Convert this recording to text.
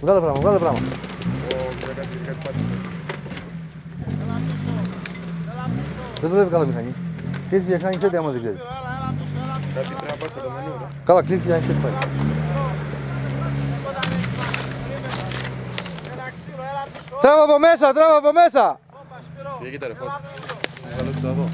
Βγάλε πράγμα, βγάλε πράγμα. Δεν δουλεύει καλά μηχανή. Κλείσεις και κάνει τέτοια άμα δεν ξέρεις. Κάτι πρέπει να πάρεις από το μενού, ρε. Καλά, κλείσεις και κάνει τέτοια. Τράβα από μέσα, τράβα από μέσα! Κοίτα ρε, φώτη. Βγάλω το εδώ.